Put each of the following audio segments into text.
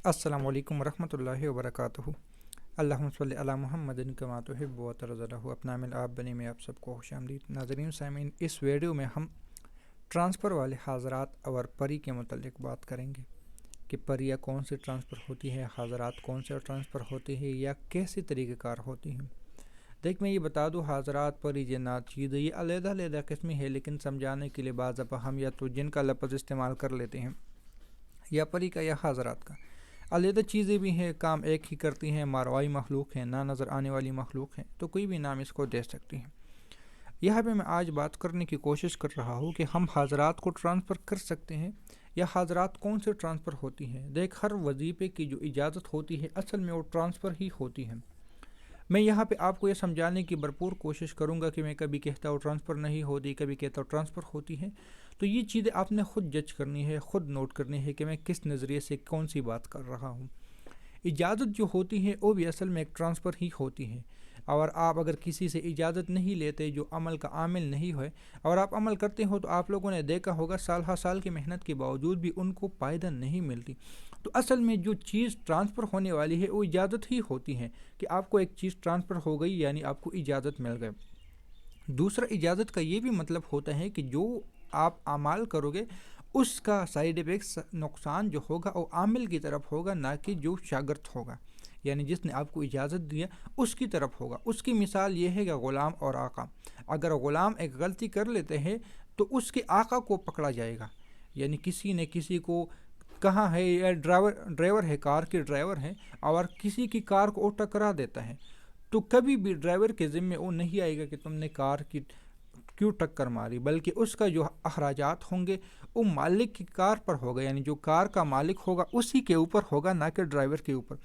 السلام علیکم ورحمۃ اللہ وبرکاتہ۔ اللہم صلی علی محمد کما تحب و ترضی۔ اپنا عمل آپ بنے میں آپ سب کو خوش آمدید۔ ناظرین سامعین، اس ویڈیو میں ہم ٹرانسفر والے حاضرات اور پری کے متعلق بات کریں گے کہ پریاں کون سی ٹرانسفر ہوتی ہے، حاضرات کون سے ٹرانسفر ہوتے ہیں یا کیسے طریقہ کار ہوتی ہیں۔ دیکھ میں یہ بتا دوں، حاضرات، پری، جنات، چیزیں یہ علیحدہ علیحدہ قسمیں ہیں، لیکن سمجھانے کے لیے بعض دفعہ ہم یا تو جن کا لفظ استعمال کر لیتے ہیں، یا پری کا یا حاضرات کا۔ علیحدہ چیزیں بھی ہیں، کام ایک ہی کرتی ہیں، ماروائی مخلوق ہیں، نہ نظر آنے والی مخلوق ہیں، تو کوئی بھی نام اس کو دے سکتی ہیں۔ یہاں پہ میں آج بات کرنے کی کوشش کر رہا ہوں کہ ہم حاضرات کو ٹرانسفر کر سکتے ہیں یا حاضرات کون سے ٹرانسفر ہوتی ہیں۔ دیکھ، ہر وظیفے کی جو اجازت ہوتی ہے اصل میں وہ ٹرانسفر ہی ہوتی ہے۔ میں یہاں پہ آپ کو یہ سمجھانے کی بھرپور کوشش کروں گا کہ میں کبھی کہتا ہوں ٹرانسفر نہیں ہوتی، کبھی کہتا ہوں ٹرانسفر ہوتی ہے، تو یہ چیزیں آپ نے خود جج کرنی ہے، خود نوٹ کرنی ہے کہ میں کس نظریے سے کون سی بات کر رہا ہوں۔ اجازت جو ہوتی ہے وہ بھی اصل میں ایک ٹرانسفر ہی ہوتی ہے، اور آپ اگر کسی سے اجازت نہیں لیتے جو عمل کا عامل نہیں ہوئے اور آپ عمل کرتے ہو، تو آپ لوگوں نے دیکھا ہوگا سال ہر سال کی محنت کے باوجود بھی ان کو فائدہ نہیں ملتی۔ تو اصل میں جو چیز ٹرانسفر ہونے والی ہے وہ اجازت ہی ہوتی ہے کہ آپ کو ایک چیز ٹرانسفر ہو گئی، یعنی آپ کو اجازت مل گئی۔ دوسرا، اجازت کا یہ بھی مطلب ہوتا ہے کہ جو آپ اعمال کرو گے اس کا سائیڈ افیکٹس، نقصان جو ہوگا وہ عامل کی طرف ہوگا، نہ کہ جو شاگرد ہوگا، یعنی جس نے آپ کو اجازت دیا اس کی طرف ہوگا۔ اس کی مثال یہ ہے کہ غلام اور آقا، اگر غلام ایک غلطی کر لیتے ہیں تو اس کے آقا کو پکڑا جائے گا، یعنی کسی نے کسی کو کہاں ہے، یا ڈرائیور ہے، کار کے ڈرائیور ہے اور کسی کی کار کو وہ ٹکرا دیتا ہے، تو کبھی بھی ڈرائیور کے ذمے وہ نہیں آئے گا کہ تم نے کار کی کیوں ٹکر ماری، بلکہ اس کا جو اخراجات ہوں گے وہ مالک کی کار پر ہوگا، یعنی جو کار کا مالک ہوگا اسی کے اوپر ہوگا، نہ کہ ڈرائیور کے اوپر۔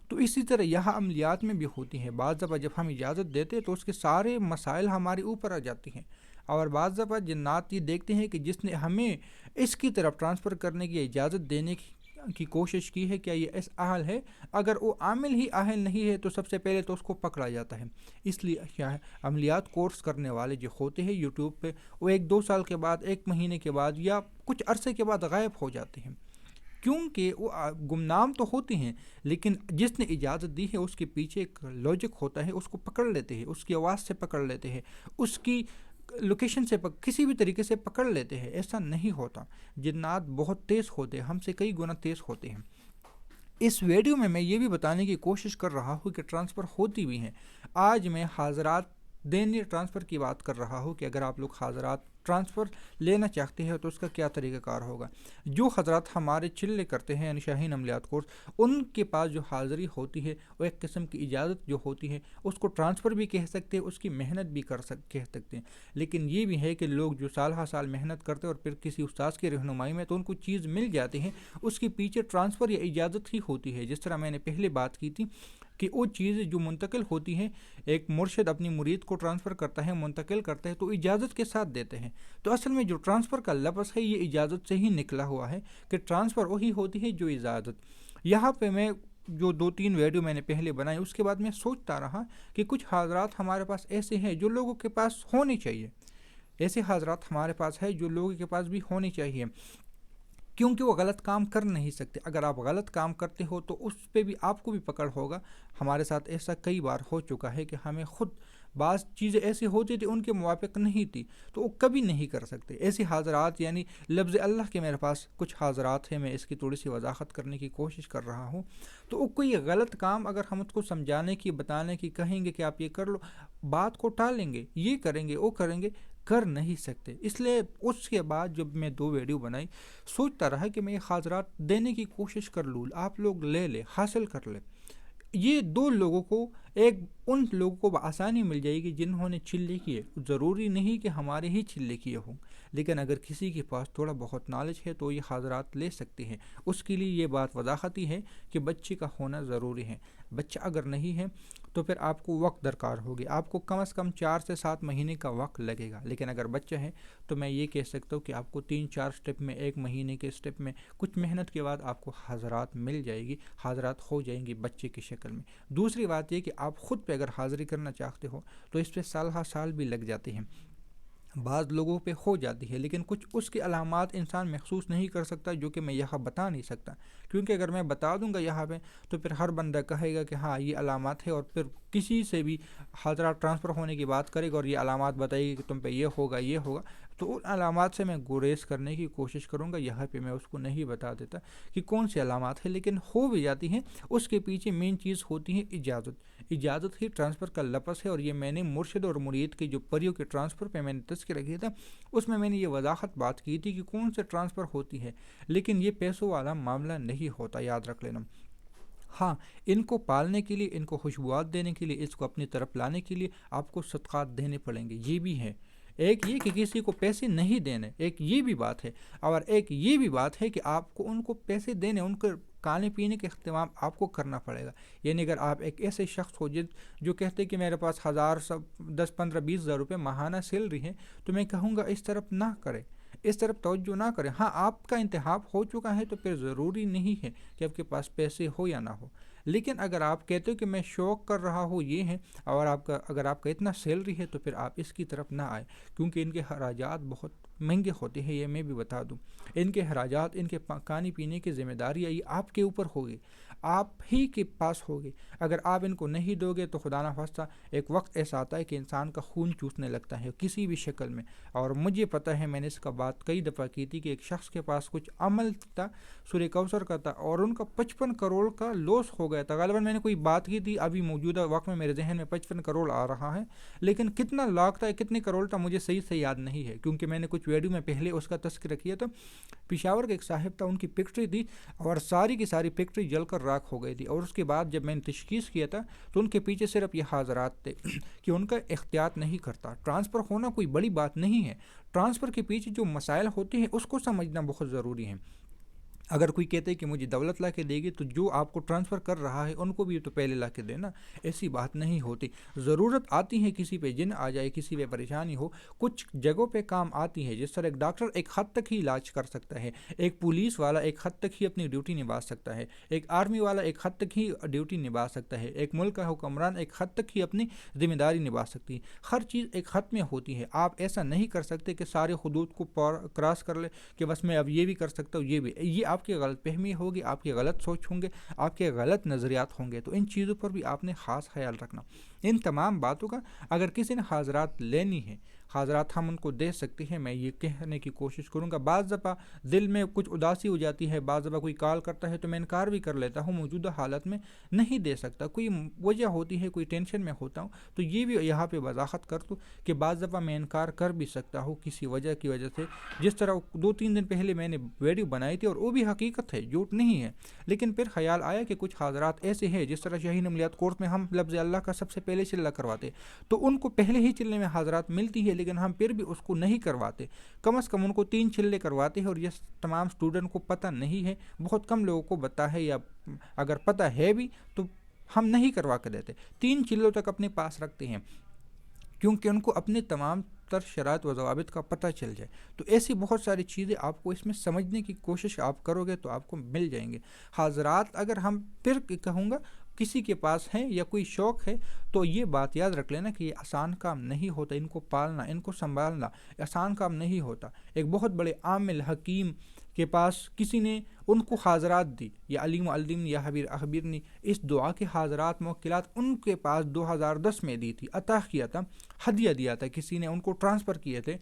تو اسی طرح یہاں عملیات میں بھی ہوتی ہیں، بعض دفعہ جب ہم اجازت دیتے ہیں تو اس کے سارے مسائل ہمارے اوپر آ جاتی ہیں، اور بعض دفعہ جنات یہ دیکھتے ہیں کہ جس نے ہمیں اس کی طرف ٹرانسفر کرنے کی اجازت دینے کی کوشش کی ہے، کیا یہ اس اہل ہے؟ اگر وہ عامل ہی اہل نہیں ہے تو سب سے پہلے تو اس کو پکڑا جاتا ہے۔ اس لیے کیا ہے، عملیات کورس کرنے والے جو ہوتے ہیں یوٹیوب پہ، وہ 1-2 سال کے بعد، 1 مہینے کے بعد یا کچھ عرصے کے بعد غائب ہو جاتے ہیں، کیونکہ وہ گمنام تو ہوتی ہیں، لیکن جس نے اجازت دی ہے اس کے پیچھے ایک لاجک ہوتا ہے، اس کو پکڑ لیتے ہیں، اس کی آواز سے پکڑ لیتے ہیں، اس کی لوکیشن سے کسی بھی طریقے سے پکڑ لیتے ہیں۔ ایسا نہیں ہوتا، جنات بہت تیز ہوتے ہیں، ہم سے کئی گنا تیز ہوتے ہیں۔ اس ویڈیو میں یہ بھی بتانے کی کوشش کر رہا ہوں کہ ٹرانسفر ہوتی بھی ہیں۔ آج میں حاضرات دینے ٹرانسفر کی بات کر رہا ہوں کہ اگر آپ لوگ حاضرات ٹرانسفر لینا چاہتے ہیں تو اس کا کیا طریقہ کار ہوگا۔ جو حضرات ہمارے چلے کرتے ہیں، یعنی شاہین عملیات کورس، ان کے پاس جو حاضری ہوتی ہے وہ ایک قسم کی اجازت جو ہوتی ہے، اس کو ٹرانسفر بھی کہہ سکتے ہیں، اس کی محنت بھی کہہ سکتے ہیں۔ لیکن یہ بھی ہے کہ لوگ جو سال ہر سال محنت کرتے ہیں اور پھر کسی استاذ کی رہنمائی میں تو ان کو چیز مل جاتی ہے، اس کے پیچھے ٹرانسفر یا اجازت ہی ہوتی ہے۔ جس طرح میں نے پہلے بات کی تھی کہ وہ چیزیں جو منتقل ہوتی ہیں، ایک مرشد اپنی مرید کو ٹرانسفر کرتا ہے، منتقل کرتا ہے، تو اجازت کے ساتھ دیتے ہیں۔ تو اصل میں جو ٹرانسفر کا لفظ ہے یہ اجازت سے ہی نکلا ہوا ہے کہ ٹرانسفر وہی ہوتی ہے جو اجازت۔ یہاں پہ میں جو 2-3 ویڈیو میں نے پہلے بنائی، اس کے بعد میں سوچتا رہا کہ کچھ حاضرات ہمارے پاس ایسے ہیں جو لوگوں کے پاس ہونے چاہیے، ایسے حاضرات ہمارے پاس ہے جو لوگوں کے پاس بھی ہونے چاہیے، کیونکہ وہ غلط کام کر نہیں سکتے۔ اگر آپ غلط کام کرتے ہو تو اس پہ بھی آپ کو بھی پکڑ ہوگا۔ ہمارے ساتھ ایسا کئی بار ہو چکا ہے کہ ہمیں خود بعض چیزیں ایسی ہوتی تھی ان کے موافق نہیں تھی تو وہ کبھی نہیں کر سکتے۔ ایسے حاضرات، یعنی لفظ اللہ کے میرے پاس کچھ حاضرات ہیں، میں اس کی تھوڑی سی وضاحت کرنے کی کوشش کر رہا ہوں۔ تو وہ کوئی غلط کام اگر ہم اس کو سمجھانے کی، بتانے کی کہیں گے کہ آپ یہ کر لو، بات کو ٹالیں گے، یہ کریں گے، وہ کریں گے، کر نہیں سکتے۔ اس لیے اس کے بعد جب میں 2 ویڈیو بنائی، سوچتا رہا کہ میں یہ حاضرات دینے کی کوشش کر لوں، آپ لوگ لے لیں، حاصل کر لیں۔ یہ 2 لوگوں کو، ایک ان لوگوں کو بآسانی مل جائے گی جنہوں نے چلے کیے، ضروری نہیں کہ ہمارے ہی چلے کیے ہوں، لیکن اگر کسی کے پاس تھوڑا بہت نالج ہے تو یہ حاضرات لے سکتے ہیں۔ اس کے لیے یہ بات وضاحتی ہے کہ بچے کا ہونا ضروری ہے۔ بچہ اگر نہیں ہے تو پھر آپ کو وقت درکار ہوگی، آپ کو کم از کم 4 سے 7 مہینے کا وقت لگے گا، لیکن اگر بچہ ہے تو میں یہ کہہ سکتا ہوں کہ آپ کو 3-4 سٹیپ میں، 1 مہینے کے سٹیپ میں، کچھ محنت کے بعد آپ کو حاضرات مل جائے گی، حاضرات ہو جائیں گی بچے کی شکل میں۔ دوسری بات یہ کہ آپ خود پہ اگر حاضری کرنا چاہتے ہو تو اس پہ سال ہر سال بھی لگ جاتے ہیں۔ بعض لوگوں پہ ہو جاتی ہے، لیکن کچھ اس کی علامات انسان محسوس نہیں کر سکتا، جو کہ میں یہاں بتا نہیں سکتا، کیونکہ اگر میں بتا دوں گا یہاں پہ تو پھر ہر بندہ کہے گا کہ ہاں یہ علامات ہے، اور پھر کسی سے بھی حضرات ٹرانسفر ہونے کی بات کرے گا اور یہ علامات بتائے گا کہ تم پہ یہ ہوگا یہ ہوگا، تو ان علامات سے میں گریز کرنے کی کوشش کروں گا۔ یہاں پہ میں اس کو نہیں بتا دیتا کہ کون سی علامات ہیں، لیکن ہو بھی جاتی ہیں۔ اس کے پیچھے مین چیز ہوتی ہے اجازت ہی ٹرانسفر کا لفظ ہے، اور یہ میں نے مرشد اور مرید کے جو پریوں کے ٹرانسفر پہ میں نے تذکرہ کیا تھا، اس میں نے یہ وضاحت بات کی تھی کہ کون سے ٹرانسفر ہوتی ہے، لیکن یہ پیسوں والا معاملہ نہیں ہوتا، یاد رکھ لینا۔ ہاں، ان کو پالنے کے لیے، ان کو خوشبوات دینے کے لیے، اس کو اپنی طرف لانے کے لیے آپ کو صدقات دینے پڑیں گے، یہ بھی ہے۔ ایک یہ کہ کسی کو پیسے نہیں دینے، ایک یہ بھی بات ہے، اور ایک یہ بھی بات ہے کہ آپ کو ان کو پیسے دینے، ان کو کھانے پینے کا اہتمام آپ کو کرنا پڑے گا۔ یعنی اگر آپ ایک ایسے شخص ہو جو کہتے کہ میرے پاس 10,000 15,000 20,000 روپے ماہانہ سیلری ہے، تو میں کہوں گا اس طرف نہ کرے، اس طرف توجہ نہ کریں۔ ہاں، آپ کا انتخاب ہو چکا ہے تو پھر ضروری نہیں ہے کہ آپ کے پاس پیسے ہو یا نہ ہو، لیکن اگر آپ کہتے ہو کہ میں شوق کر رہا ہوں یہ ہے، اور اگر آپ کا اتنا سیلری ہے تو پھر آپ اس کی طرف نہ آئے، کیونکہ ان کے اخراجات بہت مہنگے ہوتے ہیں، یہ میں بھی بتا دوں۔ ان کے اخراجات، ان کے کھانے پینے کی ذمہ داری یہ آپ کے اوپر ہوگی، آپ ہی کے پاس ہوگی۔ اگر آپ ان کو نہیں دو گے تو خدا نہ خواستہ ایک وقت ایسا آتا ہے کہ انسان کا خون چوسنے لگتا ہے کسی بھی شکل میں، اور مجھے پتہ ہے، میں نے اس کا بات کئی دفعہ کی تھی کہ ایک شخص کے پاس کچھ عمل تھا، سورہ کوثر کا تھا، اور ان کا 55 کروڑ کا لوس ہو گیا تھا۔ غالباً میں نے کوئی بات کی تھی، ابھی موجودہ وقت میں میرے ذہن میں 55 کروڑ آ رہا ہے، لیکن کتنا لاکھ تھا، کتنے کروڑ تھا، مجھے صحیح سے یاد نہیں ہے، کیونکہ میں نے کچھ ویڈیو میں پہلے اس کا تذکرہ کیا تھا۔ پشاور کا ایک صاحب تھا، ان کی فیکٹری تھی، اور ساری کی ساری فیکٹری جل کر راکھ ہو گئی تھی، اور اس کے بعد جب میں نے تشخیص کیا تھا تو ان کے پیچھے صرف یہ حاضرات تھے کہ ان کا احتیاط نہیں کرتا۔ ٹرانسفر ہونا کوئی بڑی بات نہیں ہے، ٹرانسفر کے پیچھے جو مسائل ہوتے ہیں اس کو سمجھنا بہت ضروری ہے۔ اگر کوئی کہتے ہے کہ مجھے دولت لا کے دے گی، تو جو آپ کو ٹرانسفر کر رہا ہے ان کو بھی تو پہلے لا کے دینا، ایسی بات نہیں ہوتی۔ ضرورت آتی ہے، کسی پہ جن آ جائے، کسی پہ پریشانی ہو، کچھ جگہوں پہ کام آتی ہے، جس طرح ایک ڈاکٹر ایک حد تک ہی علاج کر سکتا ہے، ایک پولیس والا ایک حد تک ہی اپنی ڈیوٹی نبھا سکتا ہے، ایک آرمی والا ایک حد تک ہی ڈیوٹی نبھا سکتا ہے، ایک ملک کا حکمران ایک حد تک ہی اپنی ذمہ داری نبھا سکتی ہے۔ ہر چیز ایک حد میں ہوتی ہے، آپ ایسا نہیں کر سکتے کہ سارے حدود کو کراس کر لے کہ بس میں اب یہ بھی کر سکتا ہوں، یہ آپ کی غلط فہمی ہوگی، آپ کے غلط سوچ ہوں گے، آپ کے غلط نظریات ہوں گے، تو ان چیزوں پر بھی آپ نے خاص خیال رکھنا۔ ان تمام باتوں کا اگر کسی نے حاضرات لینی ہے، حاضرات ہم ان کو دے سکتے ہیں، میں یہ کہنے کی کوشش کروں گا۔ بعض دفعہ دل میں کچھ اداسی ہو جاتی ہے، بعض دفعہ کوئی کال کرتا ہے تو میں انکار بھی کر لیتا ہوں، موجودہ حالت میں نہیں دے سکتا، کوئی وجہ ہوتی ہے، کوئی ٹینشن میں ہوتا ہوں، تو یہ بھی یہاں پہ وضاحت کر دوں کہ بعض دفعہ میں انکار کر بھی سکتا ہوں کسی وجہ کی وجہ سے، جس طرح 2-3 دن پہلے میں نے ویڈیو بنائی تھی، اور وہ بھی حقیقت ہے، جھوٹ نہیں ہے، لیکن پھر خیال آیا کہ کچھ حاضرات ایسے ہیں، جس طرح شاہین عملیات کورٹ میں ہم لفظ اللہ کا سب سے پہلے چلہ کرواتے، تو ان کو پہلے ہی چلنے میں حاضرات ملتی ہے، لیکن ہم پھر بھی اس کو نہیں کرواتے، کم از کم ان کو 3 چلے کرواتے ہیں، اور یہ تمام اسٹوڈنٹ کو پتہ نہیں ہے، بہت کم لوگوں کو پتہ ہے، یا اگر پتہ ہے بھی تو ہم نہیں کروا کے دیتے، 3 چلوں تک اپنے پاس رکھتے ہیں، کیونکہ ان کو اپنے تمام تر شرائط و ضوابط کا پتہ چل جائے۔ تو ایسی بہت ساری چیزیں آپ کو اس میں سمجھنے کی کوشش آپ کرو گے تو آپ کو مل جائیں گے حاضرات۔ اگر ہم پھر کہوں گا کسی کے پاس ہے یا کوئی شوق ہے، تو یہ بات یاد رکھ لینا کہ یہ آسان کام نہیں ہوتا، ان کو پالنا، ان کو سنبھالنا آسان کام نہیں ہوتا۔ ایک بہت بڑے عامل حکیم کے پاس کسی نے ان کو حاضرات دی، یا علیم و علم یا حبیر اخبرنی، اس دعا کے حاضرات موکلات ان کے پاس 2010 میں دی تھی، عطا کیا تھا، ہدیہ دیا تھا، کسی نے ان کو ٹرانسفر کیے تھے،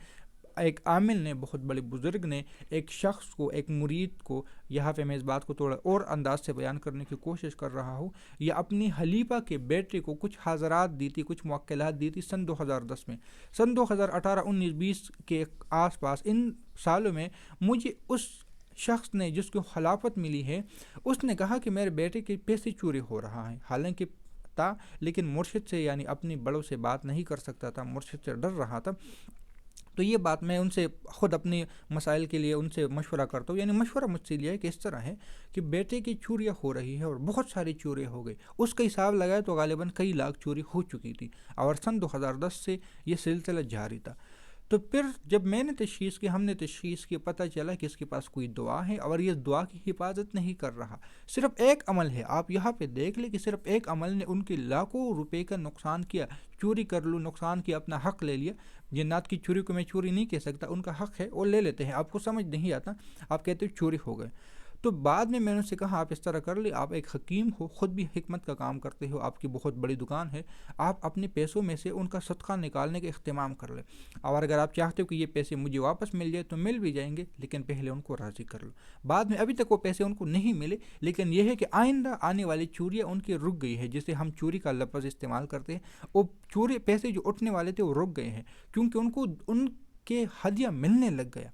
ایک عامل نے، بہت بڑے بزرگ نے ایک شخص کو، ایک مرید کو، یہاں پہ میں اس بات کو تھوڑا اور انداز سے بیان کرنے کی کوشش کر رہا ہوں، یہ اپنی حلیفہ کے بیٹے کو کچھ حاضرات دی تھی، کچھ موکلات دی تھی سن 2010 میں۔ سن 2018 19 20 کے آس پاس ان سالوں میں مجھے اس شخص نے، جس کو خلافت ملی ہے، اس نے کہا کہ میرے بیٹے کے پیسے چوری ہو رہا ہے، حالانکہ تھا، لیکن مرشد سے، یعنی اپنی بڑوں سے بات نہیں کر سکتا تھا، مرشد سے ڈر رہا تھا۔ تو یہ بات میں ان سے خود اپنے مسائل کے لیے ان سے مشورہ کرتا ہوں، یعنی مشورہ مجھ سے لیا ہے کہ اس طرح ہے کہ بیٹے کی چوریاں ہو رہی ہے، اور بہت ساری چوریاں ہو گئی، اس کا حساب لگائے تو غالباً کئی لاکھ چوری ہو چکی تھی، اور سن 2010 سے یہ سلسلہ جاری تھا۔ تو پھر جب میں نے تشخیص کی، ہم نے تشخیص کی، پتہ چلا کہ اس کے پاس کوئی دعا ہے اور یہ دعا کی حفاظت نہیں کر رہا، صرف ایک عمل ہے. آپ یہاں پہ دیکھ لیں کہ صرف ایک عمل نے ان کے لاکھوں روپے کا نقصان کیا. چوری کر لو، نقصان کیا، اپنا حق لے لیا. جنات کی چوری کو میں چوری نہیں کہہ سکتا، ان کا حق ہے، وہ لے لیتے ہیں. آپ کو سمجھ نہیں آتا، آپ کہتے ہو چوری ہو گئے. تو بعد میں نے ان سے کہا آپ اس طرح کر لیں، آپ ایک حکیم ہو، خود بھی حکمت کا کام کرتے ہو، آپ کی بہت بڑی دکان ہے، آپ اپنے پیسوں میں سے ان کا صدقہ نکالنے کا اہتمام کر لیں، اور اگر آپ چاہتے ہو کہ یہ پیسے مجھے واپس مل جائے تو مل بھی جائیں گے، لیکن پہلے ان کو راضی کر لو. بعد میں ابھی تک وہ پیسے ان کو نہیں ملے، لیکن یہ ہے کہ آئندہ آنے والی چوریاں ان کی رک گئی ہے. جسے ہم چوری کا لفظ استعمال کرتے ہیں، وہ چوری پیسے جو اٹھنے والے تھے وہ رک گئے ہیں، کیونکہ ان کو ان کے ہدیہ ملنے لگ گیا.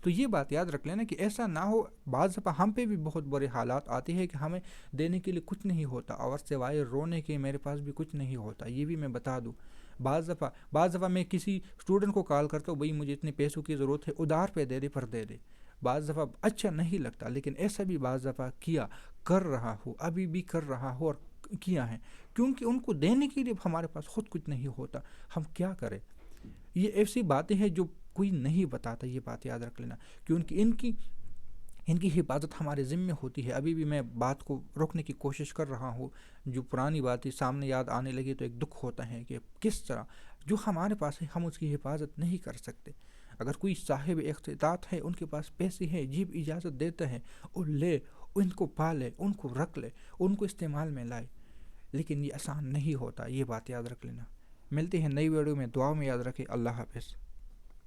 تو یہ بات یاد رکھ لینا کہ ایسا نہ ہو. بعض دفعہ ہم پہ بھی بہت برے حالات آتے ہیں کہ ہمیں دینے کے لیے کچھ نہیں ہوتا، اور سوائے رونے کے میرے پاس بھی کچھ نہیں ہوتا. یہ بھی میں بتا دوں، بعض دفعہ میں کسی اسٹوڈنٹ کو کال کرتا ہوں، بھائی مجھے اتنے پیسوں کی ضرورت ہے، ادھار پہ دے دے، پر دے دے. بعض دفعہ اچھا نہیں لگتا، لیکن ایسا بھی بعض دفعہ کر رہا ہوں، ابھی بھی کر رہا ہوں، اور کیا ہے، کیونکہ ان کو دینے کے لیے ہمارے پاس خود کچھ نہیں ہوتا. ہم کیا کریں؟ یہ ایسی باتیں ہیں جو کوئی نہیں بتاتا. یہ بات یاد رکھ لینا، کیونکہ ان کی حفاظت ہمارے ذمے ہوتی ہے. ابھی بھی میں بات کو روکنے کی کوشش کر رہا ہوں. جو پرانی باتیں سامنے یاد آنے لگی تو ایک دکھ ہوتا ہے کہ کس طرح جو ہمارے پاس ہے ہم اس کی حفاظت نہیں کر سکتے. اگر کوئی صاحب اختیارات ہے، ان کے پاس پیسے ہیں، جیب اجازت دیتا ہے، اور لے، ان کو پالے، ان کو رکھ لے، ان کو استعمال میں لائے، لیکن یہ آسان نہیں ہوتا. یہ بات یاد رکھ لینا. ملتے ہیں نئی ویڈیو میں، دعا میں یاد رکھیں. اللہ حافظ.